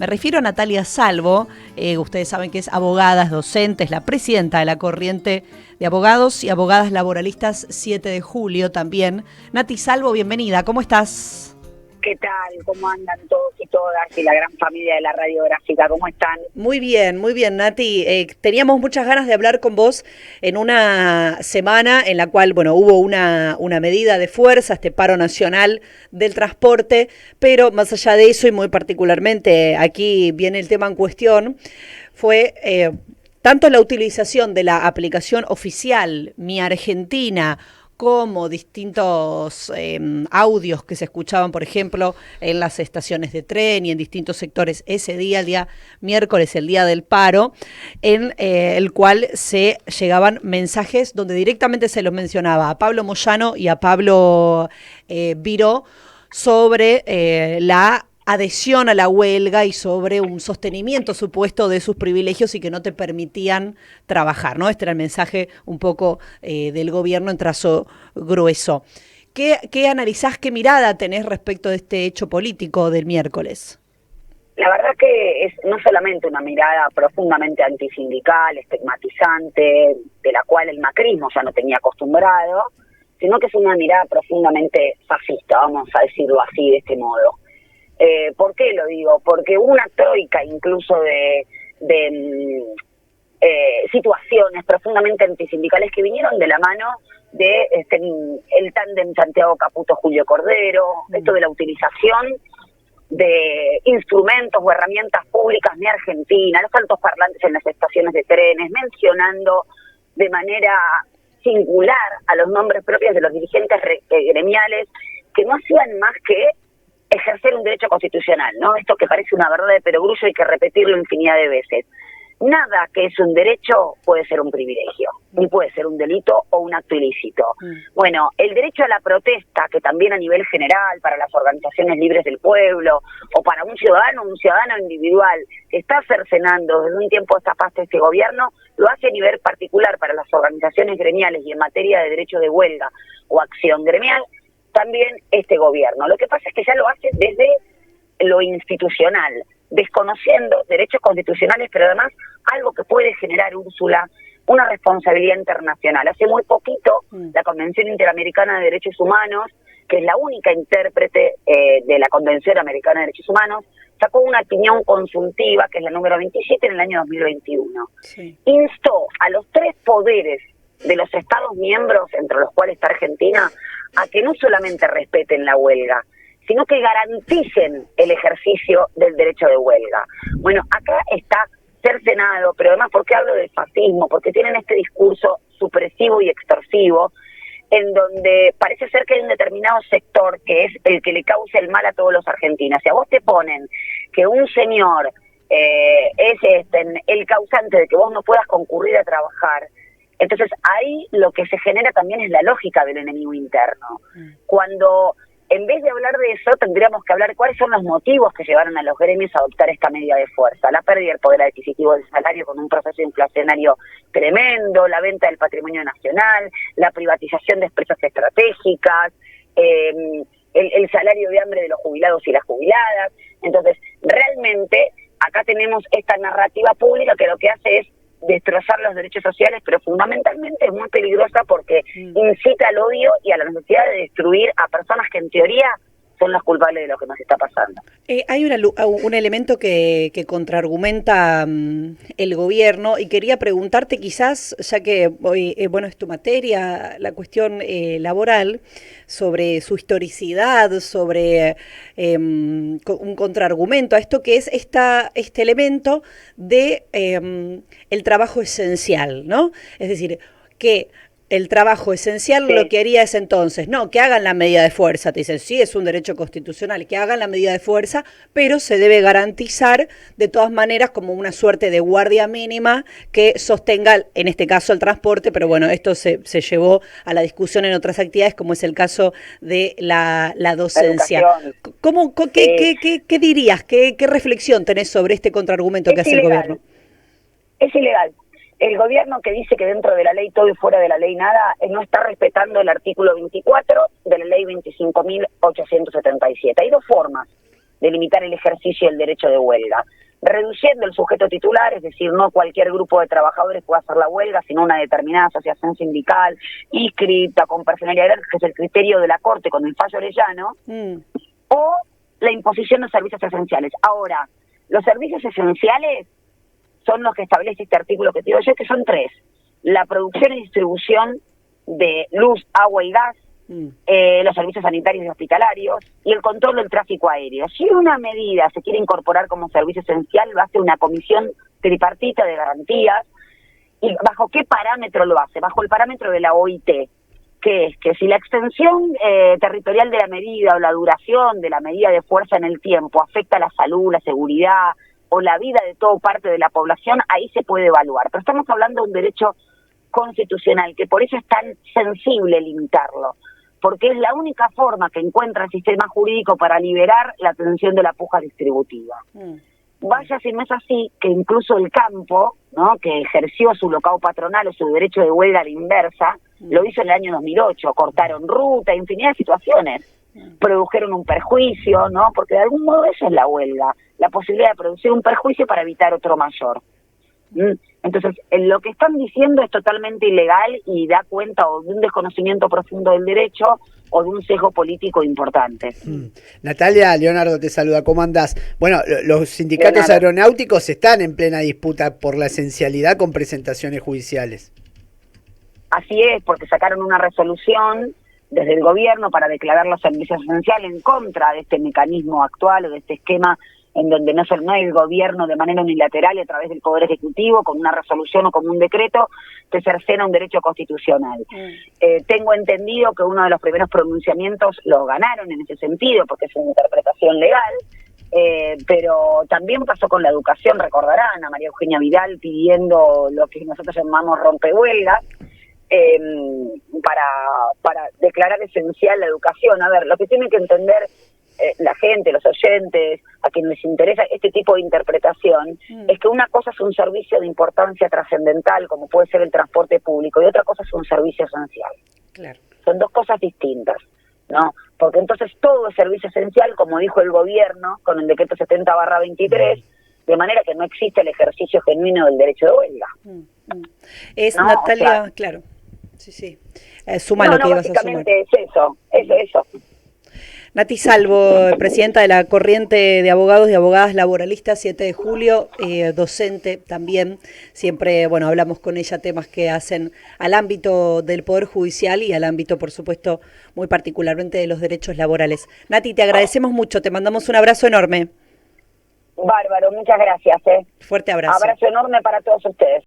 Me refiero a Natalia Salvo. Ustedes saben que es abogada, es docente, es la presidenta de la corriente de abogados y abogadas laboralistas 7 de julio también. Nati Salvo, bienvenida, ¿cómo estás? ¿Qué tal? ¿Cómo andan todos y todas? Y la gran familia de la radiográfica, ¿cómo están? Muy bien, Nati. Teníamos muchas ganas de hablar con vos en una semana en la cual, bueno, hubo una medida de fuerza, este paro nacional del transporte, pero más allá de eso, y muy particularmente aquí viene el tema en cuestión, fue tanto la utilización de la aplicación oficial Mi Argentina, como distintos audios que se escuchaban, por ejemplo, en las estaciones de tren y en distintos sectores ese día, el día miércoles, el día del paro, en el cual se llegaban mensajes donde directamente se los mencionaba a Pablo Moyano y a Pablo Viró sobre la adhesión a la huelga y sobre un sostenimiento supuesto de sus privilegios y que no te permitían trabajar, ¿no? Este era el mensaje un poco del gobierno en trazo grueso. ¿Qué analizás, qué mirada tenés respecto de este hecho político del miércoles? La verdad que es no solamente una mirada profundamente antisindical, estigmatizante, de la cual el macrismo ya no tenía acostumbrado, sino que es una mirada profundamente fascista, vamos a decirlo así, de este modo. ¿Por qué lo digo? Porque una troika incluso de situaciones profundamente antisindicales que vinieron de la mano de el tándem Santiago Caputo-Julio Cordero, esto de la utilización de instrumentos o herramientas públicas de Argentina, los altos parlantes en las estaciones de trenes, mencionando de manera singular a los nombres propios de los dirigentes gremiales que no hacían más que ejercer un derecho constitucional, ¿no? Esto que parece una verdad de perogrullo hay que repetirlo infinidad de veces. Nada que es un derecho puede ser un privilegio, ni puede ser un delito o un acto ilícito. Bueno, el derecho a la protesta, que también a nivel general, para las organizaciones libres del pueblo, o para un ciudadano individual, que está cercenando desde un tiempo a esta parte este gobierno, lo hace a nivel particular para las organizaciones gremiales y en materia de derecho de huelga o acción gremial, también este gobierno. Lo que pasa es que ya lo hace desde lo institucional, desconociendo derechos constitucionales, pero además algo que puede generar, Úrsula, una responsabilidad internacional. Hace muy poquito, la Convención Interamericana de Derechos Humanos, que es la única intérprete de la Convención Americana de Derechos Humanos, sacó una opinión consultiva, que es la número 27 en el año 2021. Sí. Instó a los 3 poderes de los Estados miembros, entre los cuales está Argentina, a que no solamente respeten la huelga, sino que garanticen el ejercicio del derecho de huelga. Bueno, acá está cercenado, pero además, ¿por qué hablo del fascismo? Porque tienen este discurso supresivo y extorsivo, en donde parece ser que hay un determinado sector que es el que le causa el mal a todos los argentinos. Si a vos te ponen que un señor es el causante de que vos no puedas concurrir a trabajar, entonces ahí lo que se genera también es la lógica del enemigo interno. Cuando en vez de hablar de eso tendríamos que hablar de cuáles son los motivos que llevaron a los gremios a adoptar esta medida de fuerza. La pérdida del poder adquisitivo del salario con un proceso inflacionario tremendo, la venta del patrimonio nacional, la privatización de empresas estratégicas, el salario de hambre de los jubilados y las jubiladas. Entonces, realmente acá tenemos esta narrativa pública que lo que hace es destrozar los derechos sociales, pero fundamentalmente es muy peligrosa porque incita al odio y a la necesidad de destruir a personas que en teoría son las culpables de lo que nos está pasando. Hay un elemento que contraargumenta el gobierno y quería preguntarte quizás, ya que hoy es tu materia, la cuestión laboral, sobre su historicidad, sobre un contraargumento a esto que es este elemento de el trabajo esencial, ¿no? Es decir, que el trabajo esencial lo que haría es entonces, no, que hagan la medida de fuerza, te dicen, sí, es un derecho constitucional, que hagan la medida de fuerza, pero se debe garantizar de todas maneras como una suerte de guardia mínima que sostenga, en este caso, el transporte, pero bueno, esto se llevó a la discusión en otras actividades, como es el caso de la docencia. ¿Qué dirías? ¿Qué reflexión tenés sobre este contraargumento que hace el gobierno? Es ilegal. El gobierno que dice que dentro de la ley todo y fuera de la ley nada, no está respetando el artículo 24 de la ley 25.877. Hay 2 formas de limitar el ejercicio del derecho de huelga, reduciendo el sujeto titular, es decir, no cualquier grupo de trabajadores puede hacer la huelga, sino una determinada asociación sindical, inscrita, con personalidad, que es el criterio de la Corte con el fallo Orellano, o la imposición de servicios esenciales. Ahora, los servicios esenciales son los que establece este artículo que te digo yo, que son 3. La producción y distribución de luz, agua y gas, los servicios sanitarios y hospitalarios, y el control del tráfico aéreo. Si una medida se quiere incorporar como servicio esencial, lo hace una comisión tripartita de garantías. ¿Y bajo qué parámetro lo hace? Bajo el parámetro de la OIT, que es que si la extensión territorial de la medida o la duración de la medida de fuerza en el tiempo afecta la salud, la seguridad o la vida de toda parte de la población, ahí se puede evaluar. Pero estamos hablando de un derecho constitucional, que por eso es tan sensible limitarlo, porque es la única forma que encuentra el sistema jurídico para liberar la atención de la puja distributiva. Vaya si no es así, que incluso el campo, ¿no?, que ejerció su locao patronal o su derecho de huelga a la inversa, lo hizo en el año 2008, cortaron ruta, infinidad de situaciones, produjeron un perjuicio, ¿no?, porque de algún modo eso es la huelga, la posibilidad de producir un perjuicio para evitar otro mayor. Entonces, lo que están diciendo es totalmente ilegal y da cuenta o de un desconocimiento profundo del derecho o de un sesgo político importante. Natalia, Leonardo te saluda, ¿cómo andás? Bueno, los sindicatos aeronáuticos están en plena disputa por la esencialidad con presentaciones judiciales. Así es, porque sacaron una resolución desde el gobierno para declarar los servicios esenciales en contra de este mecanismo actual o de este esquema en donde no es el gobierno de manera unilateral y a través del Poder Ejecutivo, con una resolución o con un decreto, que cercena un derecho constitucional. Tengo entendido que uno de los primeros pronunciamientos lo ganaron en ese sentido, porque es una interpretación legal, pero también pasó con la educación, recordarán a María Eugenia Vidal pidiendo lo que nosotros llamamos rompehuelgas, para declarar esencial la educación. A ver, lo que tienen que entender la gente, los oyentes, a quienes les interesa este tipo de interpretación, es que una cosa es un servicio de importancia trascendental, como puede ser el transporte público, y otra cosa es un servicio esencial. Claro. Son dos cosas distintas, ¿no? Porque entonces todo es servicio esencial, como dijo el gobierno con el decreto 70/23, de manera que no existe el ejercicio genuino del derecho de huelga. Es ¿no? Natalia, o sea, claro. Sí. Suma lo que ibas a sumar. Básicamente es eso. Nati Salvo, presidenta de la Corriente de Abogados y Abogadas Laboralistas, 7 de julio, docente también. Siempre, bueno, hablamos con ella temas que hacen al ámbito del Poder Judicial y al ámbito, por supuesto, muy particularmente de los derechos laborales. Nati, te agradecemos mucho, te mandamos un abrazo enorme. Bárbaro, muchas gracias. Fuerte abrazo. Abrazo enorme para todos ustedes.